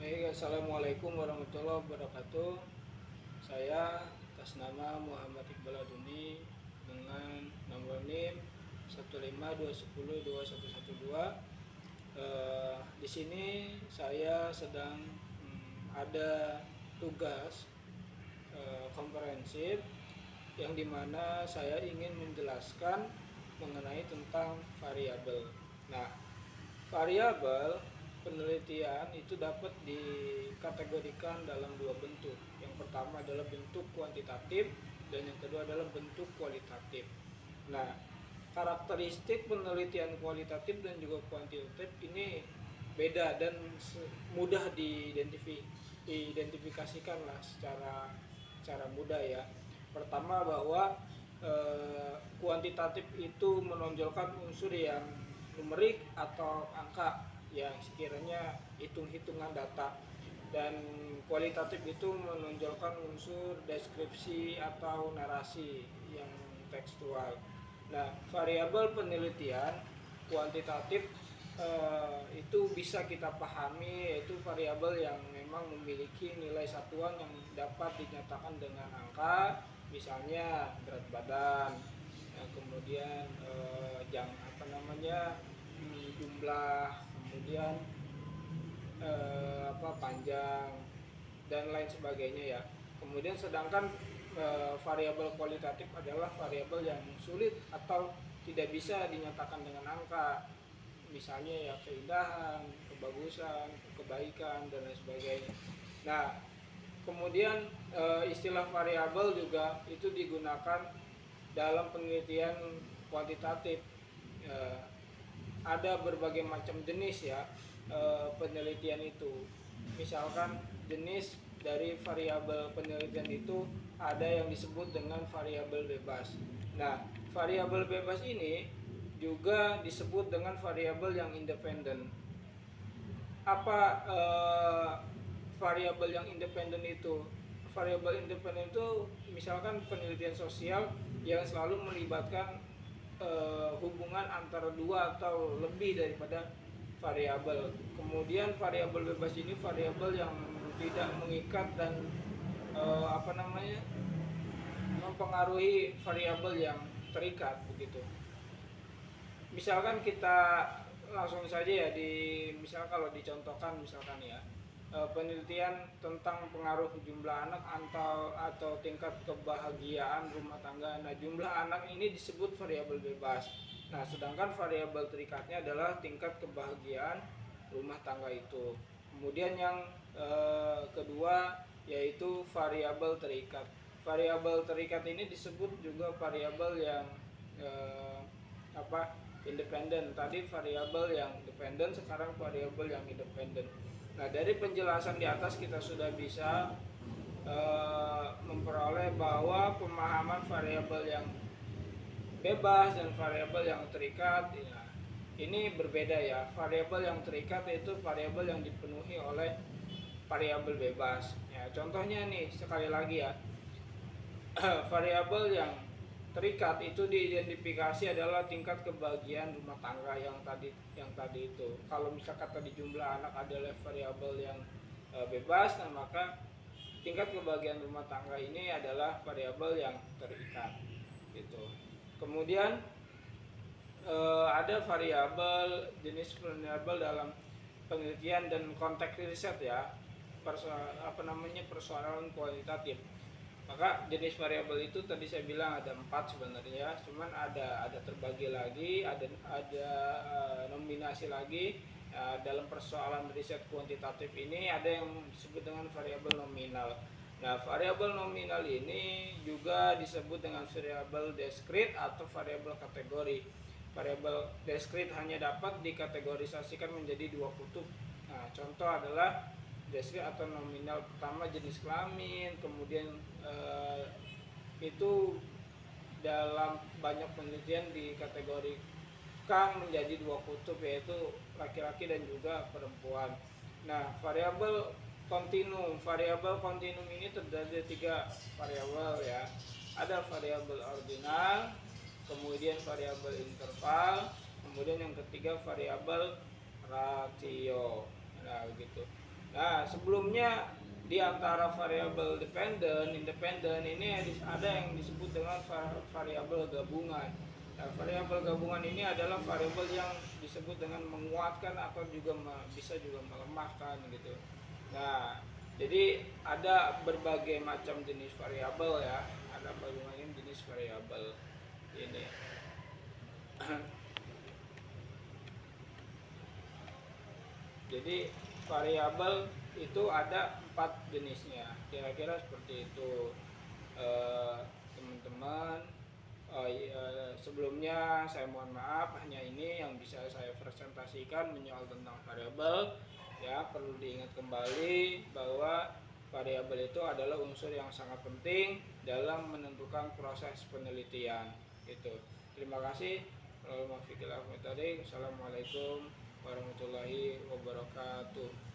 Assalamualaikum warahmatullahi wabarakatuh. Saya atas nama Muhammad Iqbal Adundi dengan nomor NIM 152102112. Di sini saya sedang ada tugas komprehensif yang dimana saya ingin menjelaskan mengenai tentang variabel. Nah, variabel penelitian itu dapat dikategorikan dalam dua bentuk. Yang pertama adalah bentuk kuantitatif dan yang kedua adalah bentuk kualitatif. Nah, karakteristik penelitian kualitatif dan juga kuantitatif ini beda dan mudah diidentifikasikan lah secara mudah ya. Pertama bahwa kuantitatif itu menonjolkan unsur yang numerik atau angka yang sekiranya hitung-hitungan data, dan kualitatif itu menonjolkan unsur deskripsi atau narasi yang tekstual. Nah, variabel penelitian kuantitatif itu bisa kita pahami yaitu variabel yang memang memiliki nilai satuan yang dapat dinyatakan dengan angka, misalnya berat badan, kemudian jumlah, kemudian panjang dan lain sebagainya ya. Kemudian sedangkan variabel kualitatif adalah variabel yang sulit atau tidak bisa dinyatakan dengan angka, misalnya ya keindahan, kebagusan, kebaikan dan lain sebagainya. Nah, kemudian istilah variabel juga itu digunakan dalam penelitian kuantitatif. Ada berbagai macam jenis ya penelitian itu. Misalkan jenis dari variabel penelitian itu ada yang disebut dengan variabel bebas. Nah, variabel bebas ini juga disebut dengan variabel yang independen. Apa variabel yang independen itu? Variabel independen itu misalkan penelitian sosial yang selalu melibatkan hubungan antara dua atau lebih daripada variabel. Kemudian variabel bebas ini variabel yang tidak mengikat dan mempengaruhi variabel yang terikat begitu. Misalkan kita langsung saja ya misal kalau dicontohkan misalkan ya penelitian tentang pengaruh jumlah anak atau tingkat kebahagiaan rumah tangga. Nah, jumlah anak ini disebut variabel bebas. Nah, sedangkan variabel terikatnya adalah tingkat kebahagiaan rumah tangga itu. Kemudian yang kedua yaitu variabel terikat. Variabel terikat ini disebut juga variabel yang independen. Tadi variabel yang dependen, sekarang variabel yang independen. Nah, dari penjelasan di atas kita sudah bisa memperoleh bahwa pemahaman variabel yang bebas dan variabel yang terikat ya, ini berbeda ya. Variabel yang terikat itu variabel yang dipenuhi oleh variabel bebas. Ya, contohnya nih sekali lagi ya. Variabel yang terikat itu diidentifikasi adalah tingkat kebahagiaan rumah tangga yang tadi itu. Kalau misalkan tadi jumlah anak adalah variabel yang bebas, nah maka tingkat kebahagiaan rumah tangga ini adalah variabel yang terikat gitu. Kemudian ada variabel jenis variabel dalam penelitian dan konteks riset ya, persoalan kualitatif. Maka jenis variabel itu tadi saya bilang ada 4 sebenarnya, cuman ada terbagi lagi, ada nominasi lagi. Dalam persoalan riset kuantitatif ini ada yang disebut dengan variabel nominal. Nah, variabel nominal ini juga disebut dengan variabel diskrit atau variabel kategori. Variabel diskrit hanya dapat dikategorisasikan menjadi dua kutub. Nah, contoh adalah diskrit atau nominal pertama jenis kelamin, kemudian itu dalam banyak penelitian dikategorikan menjadi dua kutub yaitu laki-laki dan juga perempuan. Nah, variabel kontinum ini terdiri dari 3 variabel ya. Ada variabel ordinal, kemudian variabel interval, kemudian yang ketiga variabel ratio. Nah, begitu. Nah, sebelumnya di antara variabel dependen, independen ini ada yang disebut dengan variabel gabungan. Nah, variabel gabungan ini adalah variabel yang disebut dengan menguatkan atau juga bisa juga melemahkan gitu. Nah, jadi ada berbagai macam jenis variabel ya, ada berbagai jenis variabel ini. Jadi variabel itu ada 4 jenisnya, kira-kira seperti itu. Teman-teman, sebelumnya saya mohon maaf, hanya ini yang bisa saya presentasikan menyoal tentang variabel. Ya, perlu diingat kembali bahwa variabel itu adalah unsur yang sangat penting dalam menentukan proses penelitian. Itu. Terima kasih. Assalamualaikum warahmatullahi wabarakatuh.